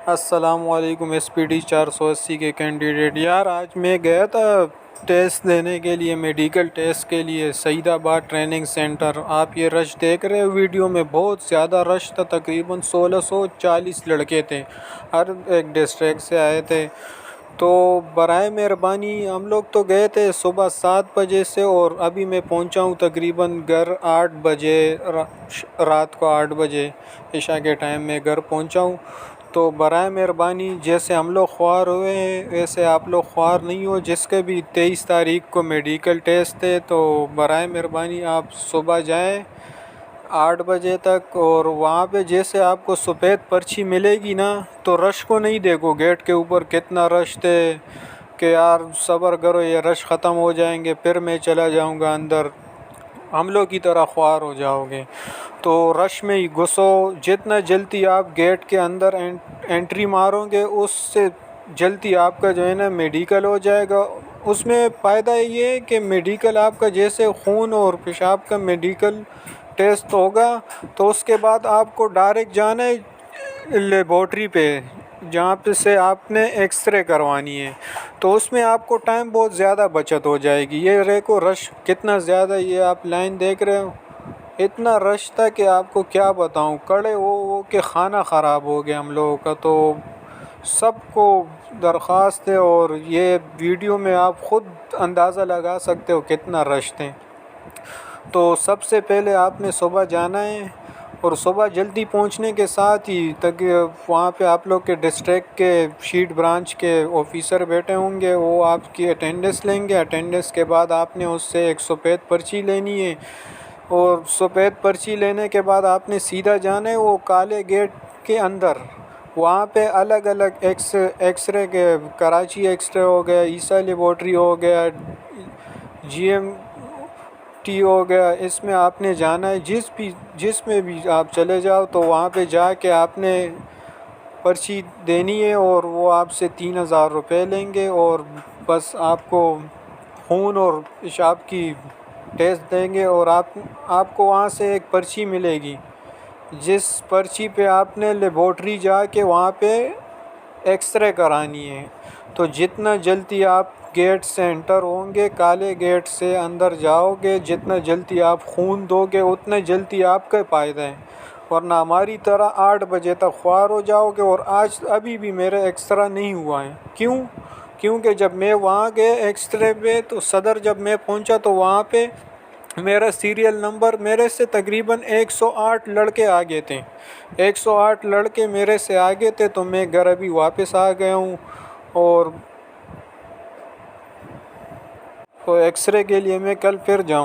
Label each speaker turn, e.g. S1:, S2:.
S1: السلام علیکم SPD 480 کے کینڈیڈیٹ یار، آج میں گیا تھا ٹیسٹ دینے کے لیے، میڈیکل ٹیسٹ کے لیے، سعید آباد ٹریننگ سینٹر۔ آپ یہ رش دیکھ رہے ہو ویڈیو میں، بہت زیادہ رش تھا، تقریباً 1640 لڑکے تھے، ہر ایک ڈسٹرکٹ سے آئے تھے۔ تو برائے مہربانی، ہم لوگ تو گئے تھے صبح 7 بجے سے، اور ابھی میں پہنچا ہوں تقریباً گھر 8 بجے، رات کو 8 بجے عشاء کے ٹائم میں گھر پہنچا ہوں۔ تو برائے مہربانی، جیسے ہم لوگ خوار ہوئے ہیں ویسے آپ لوگ خوار نہیں ہو۔ جس کے بھی 23 تاریخ کو میڈیکل ٹیسٹ ہے، تو برائے مہربانی آپ صبح جائیں 8 بجے تک، اور وہاں پہ جیسے آپ کو سفید پرچی ملے گی نا، تو رش کو نہیں دیکھو گیٹ کے اوپر کتنا رش تھے کہ یار صبر کرو یہ رش ختم ہو جائیں گے پھر میں چلا جاؤں گا اندر، ہم لوگ کی طرح خوار ہو جاؤ گے۔ تو رش میں ہی گھسو، جتنا جلدی آپ گیٹ کے اندر انٹری مارو گے اس سے جلدی آپ کا جو ہے نا میڈیکل ہو جائے گا۔ اس میں فائدہ یہ ہے کہ میڈیکل آپ کا جیسے خون اور پیشاب کا میڈیکل ٹیسٹ ہوگا، تو اس کے بعد آپ کو ڈائریکٹ جانا ہے لیبارٹری پہ، جہاں پہ سے آپ نے ایکس رے کروانی ہے۔ تو اس میں آپ کو ٹائم بہت زیادہ بچت ہو جائے گی۔ یہ دیکھو رش کتنا زیادہ، یہ آپ لائن دیکھ رہے ہو، اتنا رش تھا کہ آپ کو کیا بتاؤں، کڑے ہو کہ کھانا خراب ہو گیا ہم لوگوں کا۔ تو سب کو درخواست ہے، اور یہ ویڈیو میں آپ خود اندازہ لگا سکتے ہو کتنا رش تھے۔ تو سب سے پہلے آپ نے صبح جانا ہے، اور صبح جلدی پہنچنے کے ساتھ ہی وہاں پہ آپ لوگ کے ڈسٹرکٹ کے شیٹ برانچ کے آفیسر بیٹھے ہوں گے، وہ آپ کی اٹینڈنس لیں گے۔ اٹینڈنس کے بعد آپ نے اس سے ایک سفید پرچی لینی ہے، اور سفید پرچی لینے کے بعد آپ نے سیدھا جانا ہے وہ کالے گیٹ کے اندر۔ وہاں پہ الگ الگ ایکس رے کے، کراچی ایکس رے ہو گیا، عیسیٰ لیبارٹری ہو گیا، GMT ہو گیا، اس میں آپ نے جانا ہے۔ جس میں بھی آپ چلے جاؤ، تو وہاں پہ جا کے آپ نے پرچی دینی ہے، اور وہ آپ سے 3000 روپے لیں گے، اور بس آپ کو خون اور پیشاب کی ٹیسٹ دیں گے، اور آپ کو وہاں سے ایک پرچی ملے گی، جس پرچی پہ آپ نے لیبارٹری جا کے وہاں پہ ایکس رے کرانی ہے۔ تو جتنا جلدی آپ گیٹ سے انٹر ہوں گے، کالے گیٹ سے اندر جاؤ گے، جتنا جلدی آپ خون دو گے اتنا جلدی آپ کا فائدہ ہے، ورنہ ہماری طرح 8 بجے تک خوار ہو جاؤ گے۔ اور ابھی بھی میرا ایکسرا نہیں ہوا ہے، کیونکہ جب میں وہاں گیا ایکس رے پہ، تو صدر جب میں پہنچا تو وہاں پہ میرا سیریل نمبر، میرے سے تقریباً 108 لڑکے آگے تھے، 108 لڑکے میرے سے آگے تھے۔ تو میں گھر ابھی واپس آ گیا ہوں، اور ایکس رے کے لیے میں کل پھر جاؤں۔